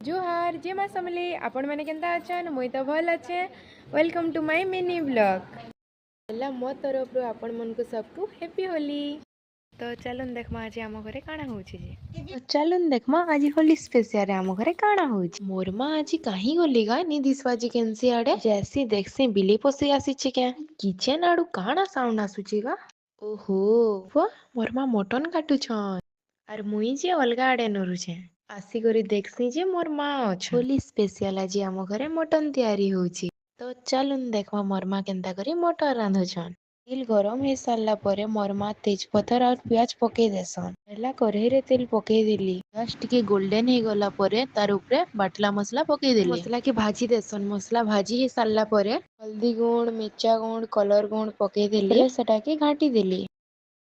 जोहार जे मा समले आपण मैंने केंता अछन मुई तो भल अच्छे। Welcome to my mini blog. पहला मो तरफ आपण मन को सबको हैप्पी होली। तो चलन देखमा आज आम घरे काଣା होची जे। तो चलन देखमा आज होली स्पेशल आम घरे काଣା होची। मोर मा आज काहे होली गा नी दिसवाजी केनसी आडे जैसी देखसे बिली पोसी आसी छिके किचन आडू काଣା साउंड आसुची गा। ओहो वो मोर मा मटन काटू छन आर मुई जे अलगा आडे नरु छे आसिकरी देखसी जे मोर माँ अच्छा होली स्पेशल आज आम घरे मटन तैयारी होची। तो चलुन देखवा मोर माँ केंता करी मटन रांधुछन। तेल गरम हो सारा पर मोर माँ तेजपत्तर और प्याज पकई देसन। पहला कढ़ई रे तेल पकई देली प्याज टिके गोल्डन हो गला परे तार उपरे बाटला मसला पकई देली मसला के भाजी देसन। मसला भाजी हो सारा पर हल्दी गुण मिर्चा गुण कलर गुण पकई देली सेटा के घाटी देली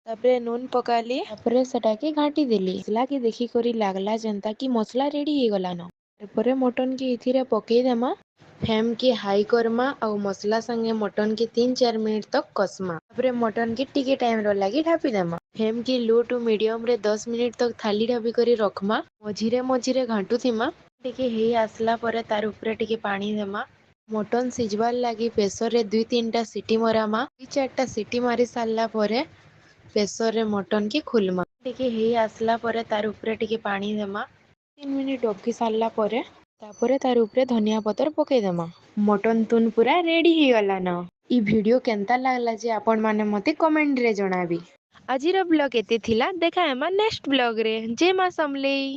तापरे नून पकाली तापरे सेटा के घाटी देली मसला के देखी करी लागला जनता कि मसला रेडी हो गला न तापरे मटन के इथिरे पकई देमा फ्लेम के हाई करमा और मसला संगे मटन के 3-4 मिनट तक कसमा तापरे मटन के टिके टाइम रो लागी ढापी देमा फ्लेम के लो टू मीडियम रे 10 मिनट तक थाली ढापी करी रखमा मझिरे मझिरे घांटू थिमा टिके हेई आसला परे तार उपरे टिके पानी देमा मटन सिझबार लागी प्रेसर रे 2-3टा सीटी मरामा 2-4टा सीटी मारी सारला परे प्रेसर रे मटन के खुलमा टिके हेई आसला परे तार उपरे टिके पानी देमा 3 मिनिट डबकी सारला परे तापरे तार उपरे धनिया पत्तर पकई देमा मटन तुन पूरा रेडी हो गला न। ई वीडियो केंता लागला जे आपण माने मते कमेंट रे जणाबी। आजिर ब्लॉग एते थिला देखा हेमा नेक्स्ट ब्लॉग रे। जय मां समलेई।